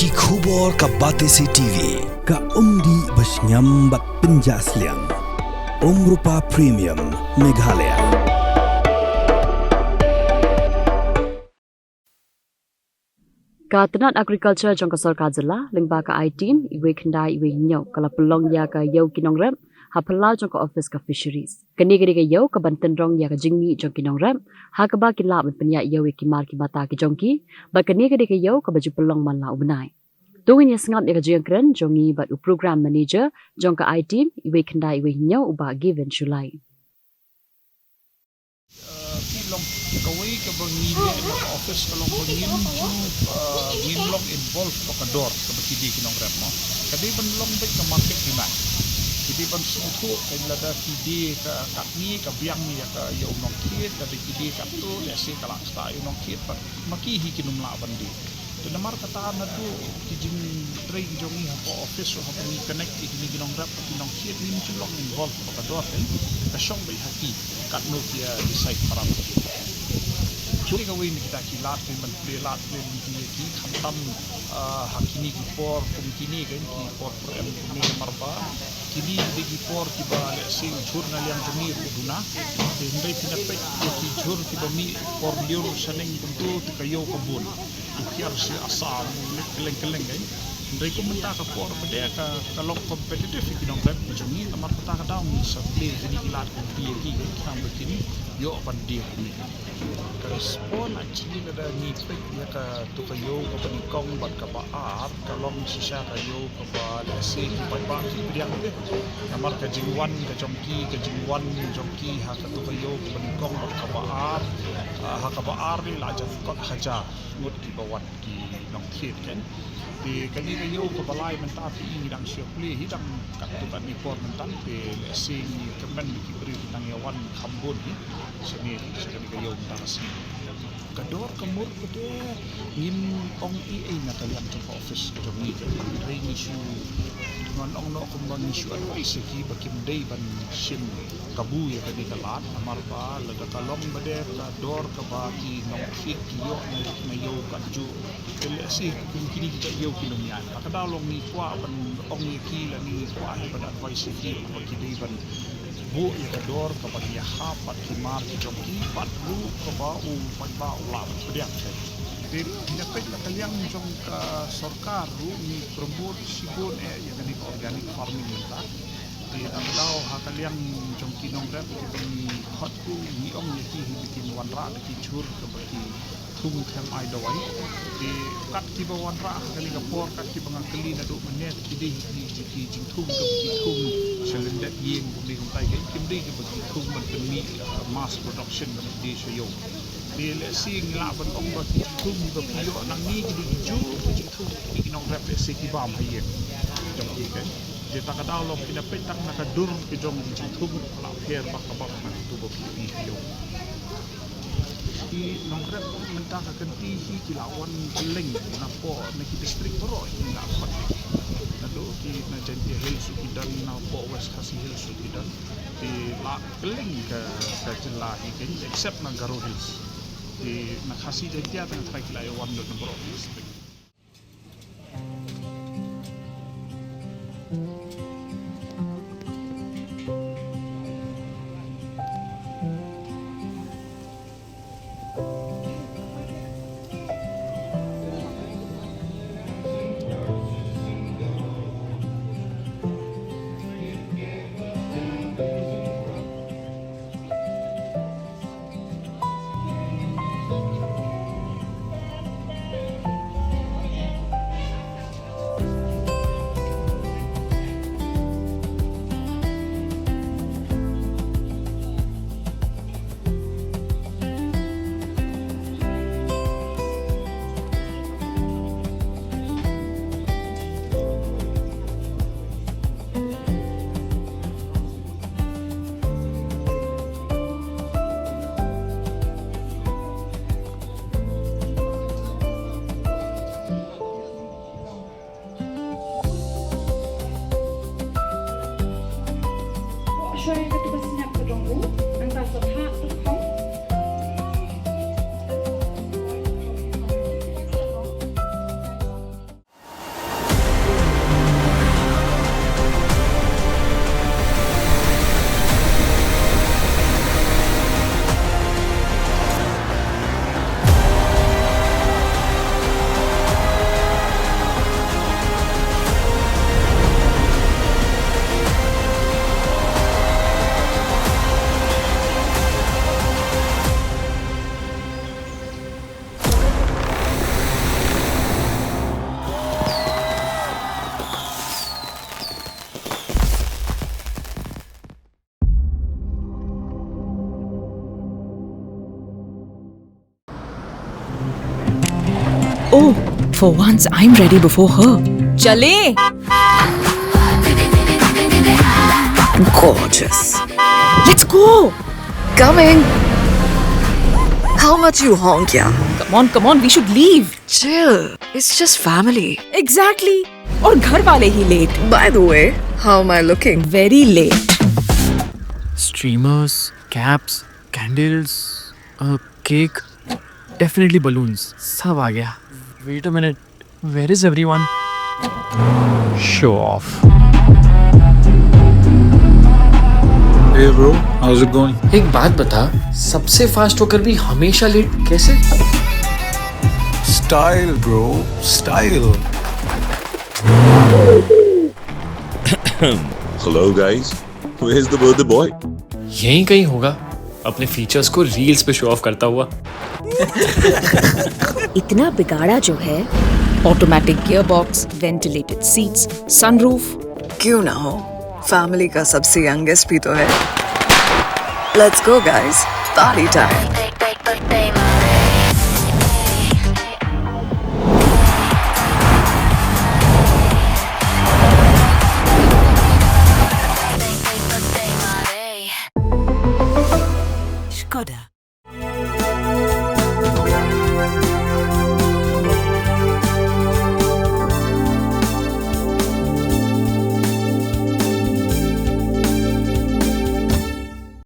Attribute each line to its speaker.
Speaker 1: Ki khubor ka Batesi TV ka umdi basnyam bat penjaslian Rupa Premium Meghalaya.
Speaker 2: Ka tenat agriculture jong ka sarkar jela lengba ka I-team iwe kendai iwe nyau kala pelong ya ka yau ki Nongrep ha Phyllaw jong ka Ophis ka Fisheries kani gede ka yau ka banten rong ya ka jingmi jong ki Nongrep ha ka ba ki la ban penya yau ki mar ki bata ki jong ki ba kani gede ka yau ka baju pelong man la ubnai tungin ya sengap ya ka jeng kren jongi bat u program manager jong ka I-team iwe kendai iwe nyau uba given July
Speaker 3: long kawai ka bangin na office ka long bangin ngin long involved ka door ka bakidi ki Nongrep mo kadi ban long ba ka market demand kidi ban sutu ka lada kidi ka kakni ka biang ni ka yo nong kit ka kidi ka tu ya si kala sta yo nong kit makihi ki numla bandi to namar kata na tu kijing train jongi ha office ha ni connect ki ni Nongrep ki nong kit ni long involved ka door ka shong ba haki kat no kia decide param Juli kawin kita kilat memang belat memang ki khamtam hakini ki por kini kan ki por em kini marba kini di por ki ba sing jurnal yang kami uduna hindai pinapet ki jur ki ba mi por liur saneng tentu kayo kebun ukiar si asam keleng-keleng kan hindai ko menta ka por bede ka kalong kompetitif ki Nongrep jungi tamar peta ka daun sa play kini kilat ko pi ki kan begini yo pandi ni respon actually ada ni pek ya ka tu kayo ka panikong bat ka baar kalong sisa kayo ka ba lesi pa ba ki priang de namar ka jingwan ka jongki ha ka tu kayo ka panikong bat ka baar ha ka baar ni la jan kot haja ngut ki bawat ki nong khit kan di kali kayo ka balai menta ti hidang siopli hidang kat tu kan ni por mentan pe lesi ni kemen ki beri nang yawan khambun ni seni sekali kayo menta kador kemur kede ngin ong i na kalian ke office jong ni train issue ngon ong no kumbang issue advice ki bakim dei ban sim kabu ya kadi kalat amar ba lega kalong bade kador ka ba ki nong fit ki yo na yo kaju LSC kini kita yo kinomian kadalong ni kwa ban ong ki la ni kwa ban advice ki baki dei ban bu ya kador ka ba ya hapat kimar ki jongki pat lu ka ba u pat ba ulam pediak de dapat la kalian jong ka sarkar ru ni promote sibon ya kan organic farming ta di daw ha kalian jong ki Nongrep ki ban hot ku ni ong ni ki bikin wanra ki chur ka ba ki tung them ai dawai di kat ki ba wanra kali ka por kat ki bang kali na do menet ki di ki jing tung ka ki tung selendet yin bu ni kai ke kim di ki ba ki tung ban mi mass production di so di lesi ngila ban ong ba ki tung ka yo nang ni ki di ju ki tung ki Nongrep lesi ki bam haye jong ki kan je tak ada lo ki dapat tak nak dur ki jong ki tung la her ba ka ba na tu ba ki yo di Nongrep mentah ka kenti hi ki lawan keleng na po na ki district bro ni na khot na do ki na janti hill su ki dan na po west khasi hill su ki dan di la keleng ka jela hi ken except na Garo Hills di na khasi janti ata na ki la wan do bro district
Speaker 4: For once, I'm ready before her. Chale!
Speaker 5: Gorgeous.
Speaker 4: Let's go!
Speaker 5: Coming. How much you honk, yeah?
Speaker 4: Come on, we should leave.
Speaker 5: Chill. It's just family.
Speaker 4: Exactly. और घर वाले ही late.
Speaker 5: By the way, how am I looking?
Speaker 4: Very late.
Speaker 6: Streamers, caps, candles, a cake, definitely balloons. सब आ गया. Wait a minute. Where is everyone? Show off.
Speaker 3: Hey bro, how's it going?
Speaker 6: एक बात बता, सबसे फास्ट होकर भी हमेशा लेट कैसे?
Speaker 3: Style bro, style.
Speaker 7: Hello guys, where's the birthday boy?
Speaker 6: यहीं कहीं होगा, अपने फीचर्स को रील्स पे शो ऑफ करता हुआ.
Speaker 4: इतना बिगाड़ा जो है. Automatic gearbox, ventilated seats, sunroof.
Speaker 5: क्यों ना हो? Family का सबसे youngest भी तो है. Let's go guys. Party time.
Speaker 4: Skoda.